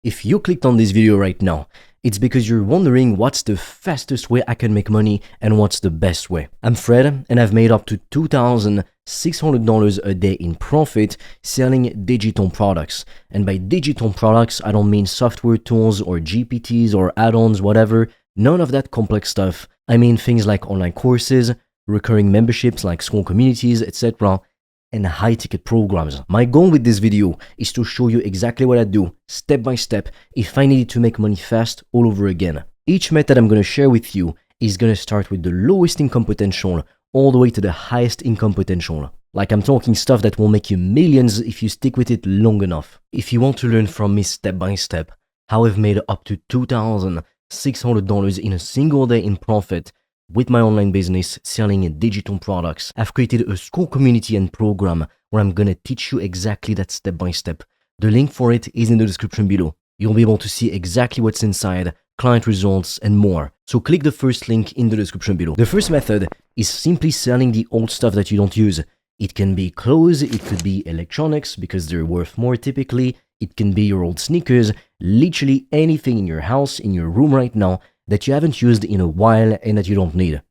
If you clicked on this video right now, it's because you're wondering what's the fastest way I can make money and what's the best way. I'm Fred and I've made up to $2,600 a day in profit selling digital products. And by digital products, I don't mean software tools or GPTs or add-ons, whatever. None of that complex stuff. I mean things like online courses, recurring memberships like school communities, etc. and high-ticket programs. My goal with this video is to show you exactly what I do, step by step, if I needed to make money fast all over again. Each method I'm going to share with you is going to start with the lowest income potential all the way to the highest income potential. Like I'm talking stuff that will make you millions if you stick with it long enough. If you want to learn from me step by step how I've made up to $2,600 in a single day in profit with my online business selling digital products, I've created a school community and program where I'm gonna teach you exactly that step by step. The link for it is in the description below. You'll be able to see exactly what's inside, client results, and more. So click the first link in the description below. The first method is simply selling the old stuff that you don't use. It can be clothes, it could be electronics because they're worth more typically, it can be your old sneakers, literally anything in your house, in your room right now that you haven't used in a while and that you don't need.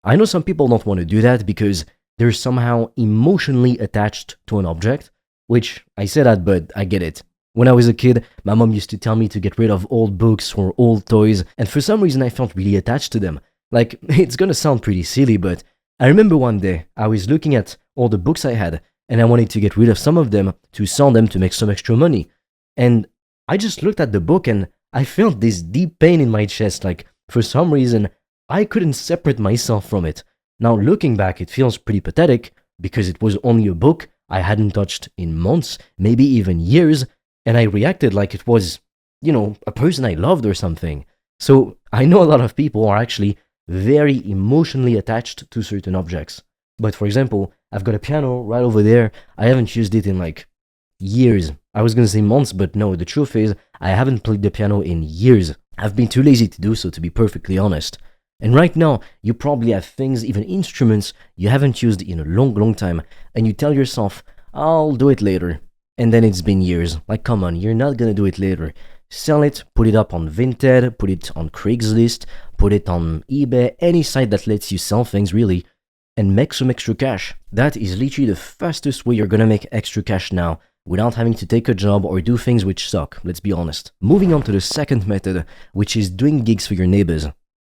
I know some people don't want to do that because they're somehow emotionally attached to an object, which I say that, but I get it. When I was a kid, my mom used to tell me to get rid of old books or old toys, and for some reason I felt really attached to them. Like, it's gonna sound pretty silly, but I remember one day I was looking at all the books I had, and I wanted to get rid of some of them to sell them to make some extra money. And I just looked at the book and I felt this deep pain in my chest, like for some reason I couldn't separate myself from it. Now looking back, it feels pretty pathetic because it was only a book I hadn't touched in months, maybe even years, and I reacted like it was, a person I loved or something. So I know a lot of people are actually very emotionally attached to certain objects. But for example, I've got a piano right over there. I haven't used it in like years. I was gonna say months, but no, the truth is I haven't played the piano in years. I've been too lazy to do so, to be perfectly honest. And right now, you probably have things, even instruments, you haven't used in a long time, and you tell yourself, I'll do it later. And then it's been years. Like, come on, you're not gonna do it later. Sell it, put it up on Vinted, put it on Craigslist, put it on eBay, any site that lets you sell things really, and make some extra cash. That is literally the fastest way you're gonna make extra cash now, without having to take a job or do things which suck, let's be honest. Moving on to the second method, which is doing gigs for your neighbors.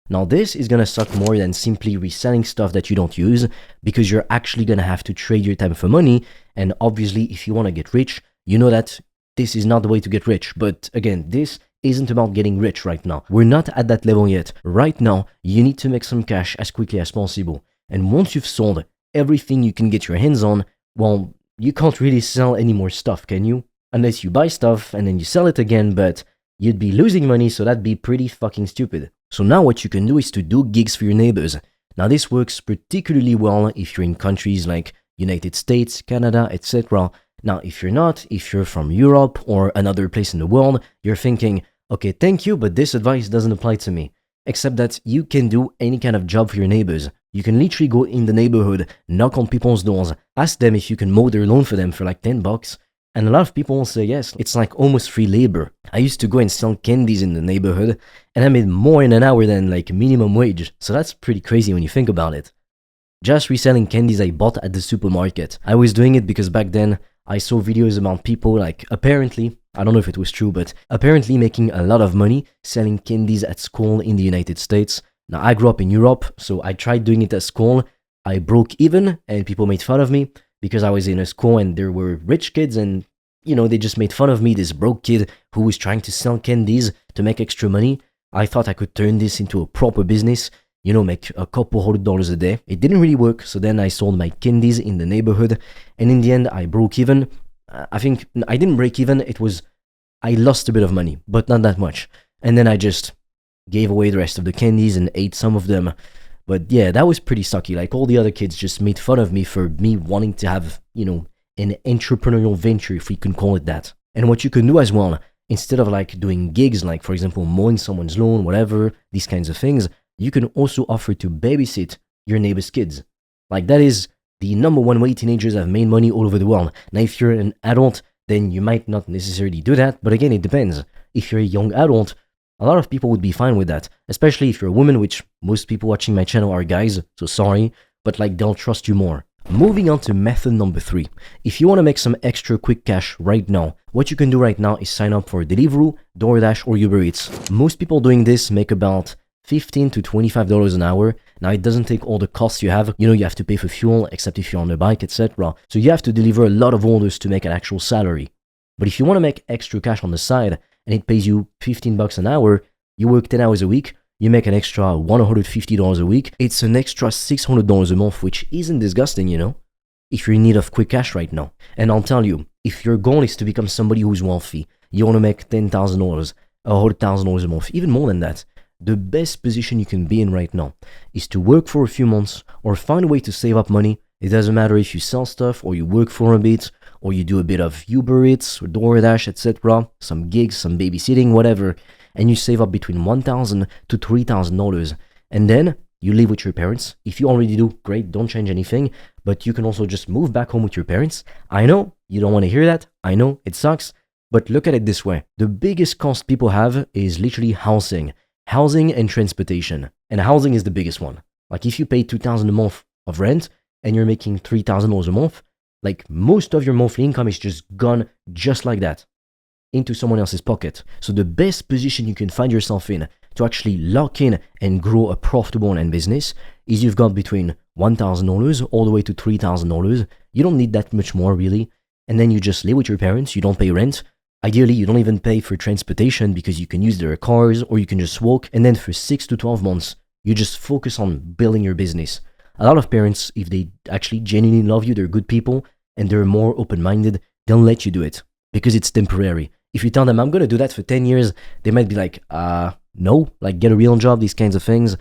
Now this is gonna suck more than simply reselling stuff that you don't use, because you're actually gonna have to trade your time for money, and obviously if you wanna get rich, you know that this is not the way to get rich. But again, this isn't about getting rich right now. We're not at that level yet. Right now, you need to make some cash as quickly as possible. And once you've sold everything you can get your hands on, well, you can't really sell any more stuff, can you? Unless you buy stuff and then you sell it again, but you'd be losing money, so that'd be pretty fucking stupid. So now what you can do is to do gigs for your neighbors. Now this works particularly well if you're in countries like United States, Canada, etc. Now if you're not, if you're from Europe or another place in the world, you're thinking, okay, thank you, but this advice doesn't apply to me. Except that you can do any kind of job for your neighbors. You can literally go in the neighborhood, knock on people's doors, ask them if you can mow their lawn for them for like $10, and a lot of people will say yes. It's like almost free labor. I used to go and sell candies in the neighborhood, and I made more in an hour than like minimum wage, so that's pretty crazy when you think about it. Just reselling candies I bought at the supermarket. I was doing it because back then I saw videos about people like apparently, I don't know if it was true, but apparently making a lot of money selling candies at school in the United States. Now, I grew up in Europe, so I tried doing it at school. I broke even, and people made fun of me because I was in a school and there were rich kids, and, they just made fun of me, this broke kid who was trying to sell candies to make extra money. I thought I could turn this into a proper business, make a couple $100 a day. It didn't really work, so then I sold my candies in the neighborhood, and in the end, I broke even. I think I didn't break even, I lost a bit of money, but not that much. And then I just gave away the rest of the candies and ate some of them. But yeah, that was pretty sucky. Like all the other kids just made fun of me for me wanting to have, an entrepreneurial venture, if we can call it that. And what you can do as well, instead of like doing gigs, like for example, mowing someone's lawn, whatever, these kinds of things, you can also offer to babysit your neighbor's kids. Like that is the number one way teenagers have made money all over the world. Now, if you're an adult then you might not necessarily do that. But again, it depends. If you're a young adult, a lot of people would be fine with that, especially if you're a woman, which most people watching my channel are guys, so sorry, but like they'll trust you more. Moving on to method number 3. If you want to make some extra quick cash right now, what you can do right now is sign up for Deliveroo, DoorDash, or Uber Eats. Most people doing this make about $15 to $25 an hour. Now, it doesn't take all the costs you have. You know, you have to pay for fuel, except if you're on a bike, etc. So you have to deliver a lot of orders to make an actual salary. But if you want to make extra cash on the side, and it pays you $15 an hour, you work 10 hours a week, you make an extra $150 a week, it's an extra $600 a month, which isn't disgusting, you know, if you're in need of quick cash right now. And I'll tell you, if your goal is to become somebody who's wealthy, you want to make $10,000, $100,000 a month, even more than that, the best position you can be in right now is to work for a few months or find a way to save up money. It doesn't matter if you sell stuff or you work for a bit or you do a bit of Uber Eats or DoorDash, etc., some gigs, some babysitting, whatever, and you save up between $1,000 to $3,000. And then you live with your parents. If you already do, great, don't change anything, but you can also just move back home with your parents. I know you don't want to hear that. I know it sucks, but look at it this way. The biggest cost people have is literally housing and transportation. And housing is the biggest one. Like if you pay $2,000 a month of rent and you're making $3,000 a month, like most of your monthly income is just gone just like that into someone else's pocket. So the best position you can find yourself in to actually lock in and grow a profitable online business is you've got between $1,000 all the way to $3,000. You don't need that much more really. And then you just live with your parents. You don't pay rent. Ideally, you don't even pay for transportation because you can use their cars or you can just walk. And then for 6 to 12 months, you just focus on building your business. A lot of parents, if they actually genuinely love you, they're good people and they're more open-minded, they'll let you do it because it's temporary. If you tell them, I'm going to do that for 10 years, they might be like, no, like get a real job, these kinds of things.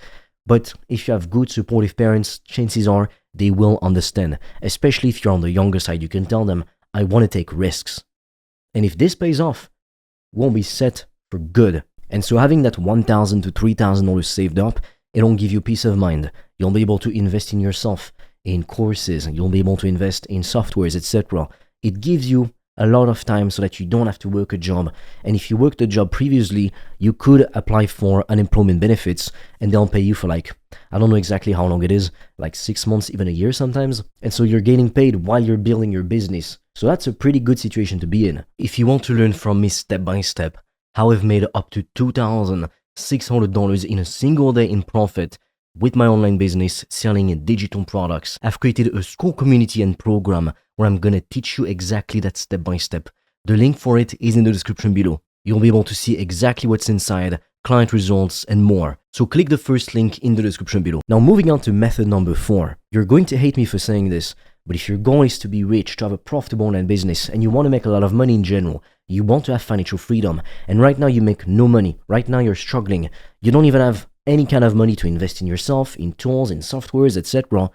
But if you have good, supportive parents, chances are they will understand. Especially if you're on the younger side, you can tell them, I want to take risks. And if this pays off, we'll be set for good. And so having that $1,000 to $3,000 saved up, it'll give you peace of mind. You'll be able to invest in yourself, in courses, you'll be able to invest in softwares, etc. It gives you a lot of time so that you don't have to work a job. And if you worked a job previously, you could apply for unemployment benefits and they'll pay you for like, I don't know exactly how long it is, like 6 months, even a year sometimes. And so you're getting paid while you're building your business. So that's a pretty good situation to be in. If you want to learn from me step by step how I've made up to $2,600 in a single day in profit with my online business selling digital products, I've created a school community and program where I'm gonna teach you exactly that step by step. The link for it is in the description below. You'll be able to see exactly what's inside, client results, and more. So click the first link in the description below. Now moving on to method number 4. You're going to hate me for saying this, but if your goal is to be rich, to have a profitable online business, and you want to make a lot of money in general, you want to have financial freedom, and right now you make no money, right now you're struggling, you don't even have any kind of money to invest in yourself, in tools, in softwares, etc.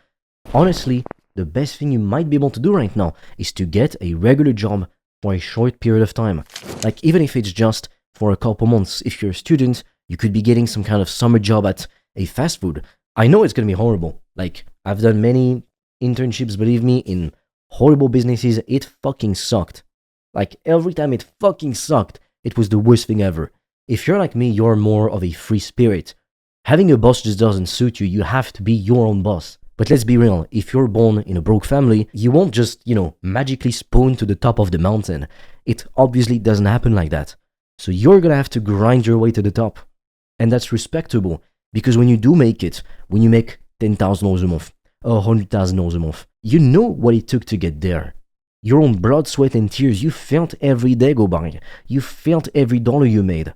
Honestly, the best thing you might be able to do right now is to get a regular job for a short period of time. Like even if it's just for a couple months, if you're a student, you could be getting some kind of summer job at a fast food. I know it's going to be horrible. Like I've done many internships, believe me, in horrible businesses. It fucking sucked. Like every time it fucking sucked, it was the worst thing ever. If you're like me, you're more of a free spirit. Having a boss just doesn't suit you. You have to be your own boss. But let's be real, if you're born in a broke family, you won't just, magically spawn to the top of the mountain. It obviously doesn't happen like that. So you're gonna have to grind your way to the top. And that's respectable, because when you do make it, when you make $10,000 a month, $100,000 a month, you know what it took to get there. Your own blood, sweat, and tears, you felt every day go by. You felt every dollar you made.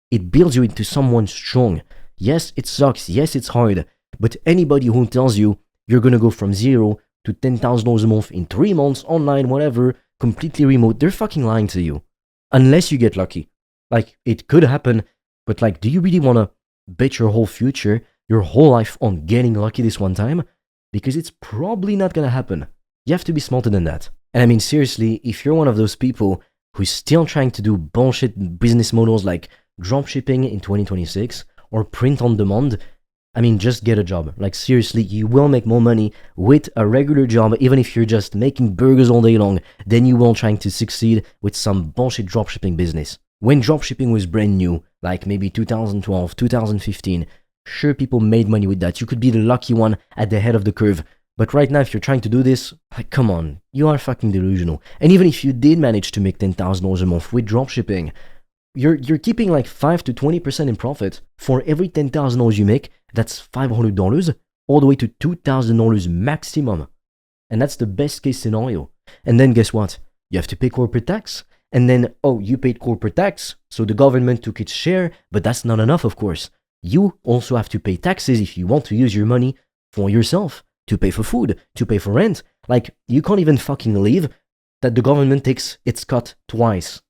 It builds you into someone strong. Yes, it sucks. Yes, it's hard. But anybody who tells you you're gonna go from 0 to $10,000 a month in 3 months, online, whatever, completely remote, they're fucking lying to you. Unless you get lucky. Like, it could happen, but like, do you really wanna bet your whole future, your whole life on getting lucky this one time? Because it's probably not gonna happen. You have to be smarter than that. And I mean, seriously, if you're one of those people who's still trying to do bullshit business models like dropshipping in 2026 or print on demand, I mean, just get a job. Like, seriously, you will make more money with a regular job, even if you're just making burgers all day long, than you will trying to succeed with some bullshit dropshipping business. When dropshipping was brand new, like maybe 2012, 2015, sure, people made money with that. You could be the lucky one at the head of the curve. But right now, if you're trying to do this, like, come on, you are fucking delusional. And even if you did manage to make $10,000 a month with dropshipping, you're keeping like 5 to 20% in profit. For every $10,000 you make, that's $500 all the way to $2,000 maximum. And that's the best case scenario. And then guess what? You have to pay corporate tax. And then, oh, you paid corporate tax, so the government took its share, but that's not enough, of course. You also have to pay taxes if you want to use your money for yourself, to pay for food, to pay for rent. Like, you can't even fucking live that the government takes its cut twice.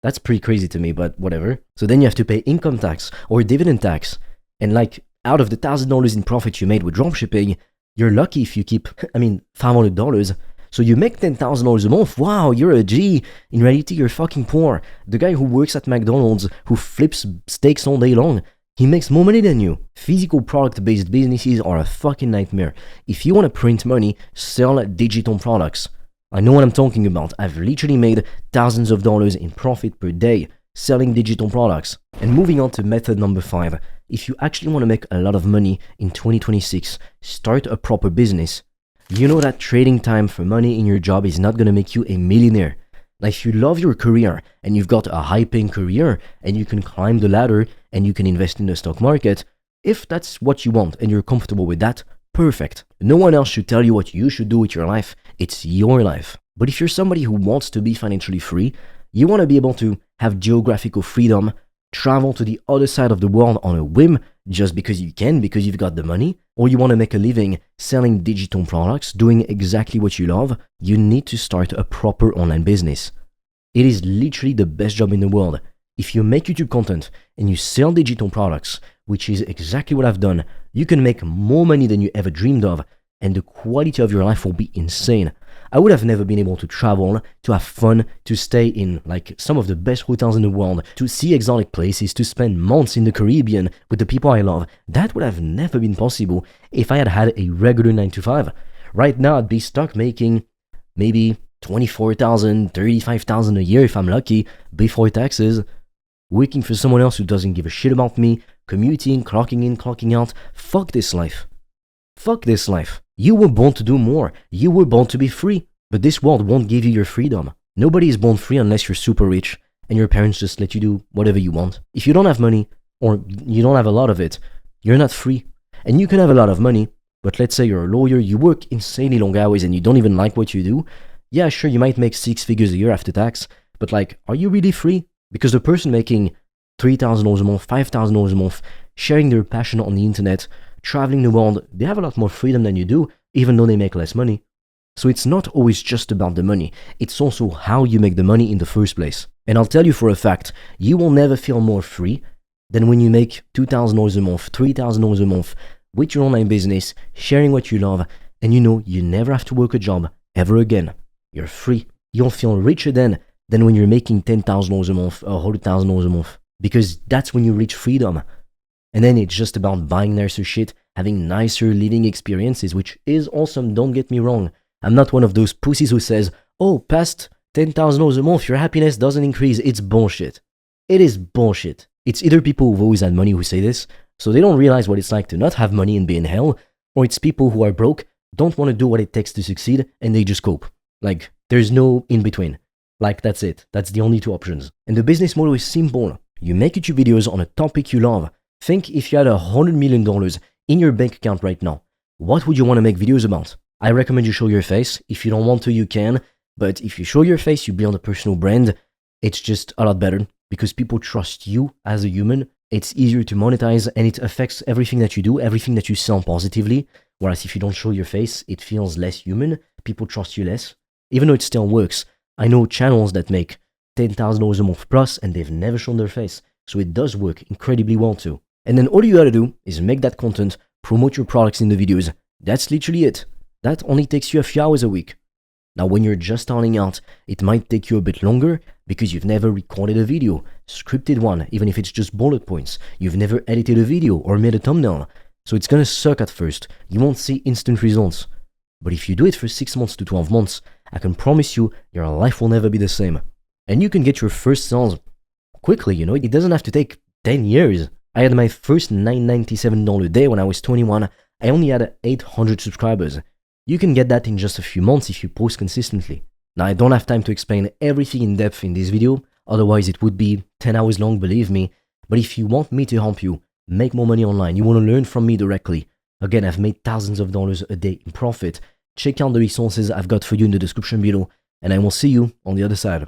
That's pretty crazy to me, but whatever. So then you have to pay income tax or dividend tax. And like, out of the $1,000 in profit you made with dropshipping, you're lucky if you keep, $500. So you make $10,000 a month. Wow, you're a G. In reality, you're fucking poor. The guy who works at McDonald's, who flips steaks all day long, he makes more money than you. Physical product-based businesses are a fucking nightmare. If you want to print money, sell digital products. I know what I'm talking about. I've literally made thousands of dollars in profit per day selling digital products. And moving on to method number 5. If you actually want to make a lot of money in 2026, start a proper business. You know that trading time for money in your job is not going to make you a millionaire. Like, if you love your career and you've got a high-paying career and you can climb the ladder and you can invest in the stock market, if that's what you want and you're comfortable with that, perfect. No one else should tell you what you should do with your life. It's your life. But if you're somebody who wants to be financially free, you want to be able to have geographical freedom, travel to the other side of the world on a whim just because you can, because you've got the money, or you want to make a living selling digital products, doing exactly what you love, you need to start a proper online business. It is literally the best job in the world. If you make YouTube content and you sell digital products, which is exactly what I've done, you can make more money than you ever dreamed of, and the quality of your life will be insane. I would have never been able to travel, to have fun, to stay in like some of the best hotels in the world, to see exotic places, to spend months in the Caribbean with the people I love. That would have never been possible if I had had a regular 9-to-5. Right now, I'd be stuck making maybe $24,000, $35,000 a year if I'm lucky, before taxes, working for someone else who doesn't give a shit about me, commuting, clocking in, clocking out. Fuck this life. Fuck this life. You were born to do more. You were born to be free. But this world won't give you your freedom. Nobody is born free unless you're super rich and your parents just let you do whatever you want. If you don't have money, or you don't have a lot of it, you're not free. And you can have a lot of money, but let's say you're a lawyer, you work insanely long hours and you don't even like what you do. Yeah, sure, you might make 6 figures a year after tax, but like, are you really free? Because the person making $3,000 a month, $5,000 a month, sharing their passion on the internet, traveling the world, they have a lot more freedom than you do, even though they make less money. So it's not always just about the money, it's also how you make the money in the first place. And I'll tell you for a fact, you will never feel more free than when you make $2,000 a month, $3,000 a month with your online business, sharing what you love, and you know you never have to work a job ever again. You're free. You'll feel richer than when you're making $10,000 a month or $100,000 a month, because that's when you reach freedom. And then it's just about buying nicer shit, having nicer living experiences, which is awesome, don't get me wrong. I'm not one of those pussies who says, oh, past $10,000 a month, your happiness doesn't increase. It's bullshit. It is bullshit. It's either people who've always had money who say this, so they don't realize what it's like to not have money and be in hell, or it's people who are broke, don't want to do what it takes to succeed, and they just cope. Like, there's no in between. Like, that's it. That's the only two options. And the business model is simple. You make YouTube videos on a topic you love. Think if you had $100 million in your bank account right now, what would you want to make videos about? I recommend you show your face. If you don't want to, you can. But if you show your face, you build a personal brand. It's just a lot better because people trust you as a human. It's easier to monetize and it affects everything that you do, everything that you sell positively. Whereas if you don't show your face, it feels less human. People trust you less. Even though it still works. I know channels that make $10,000 a month plus and they've never shown their face. So it does work incredibly well too. And then all you gotta do is make that content, promote your products in the videos. That's literally it. That only takes you a few hours a week. Now when you're just starting out, it might take you a bit longer because you've never recorded a video, scripted one, even if it's just bullet points. You've never edited a video or made a thumbnail. So it's gonna suck at first. You won't see instant results. But if you do it for 6 months to 12 months, I can promise you your life will never be the same. And you can get your first sales quickly, you know, it doesn't have to take 10 years. I had my first $997 a day when I was 21. I only had 800 subscribers. You can get that in just a few months if you post consistently. Now, I don't have time to explain everything in depth in this video, otherwise it would be 10 hours long, believe me. But if you want me to help you make more money online, you want to learn from me directly, again, I've made thousands of dollars a day in profit. Check out the resources I've got for you in the description below, and I will see you on the other side.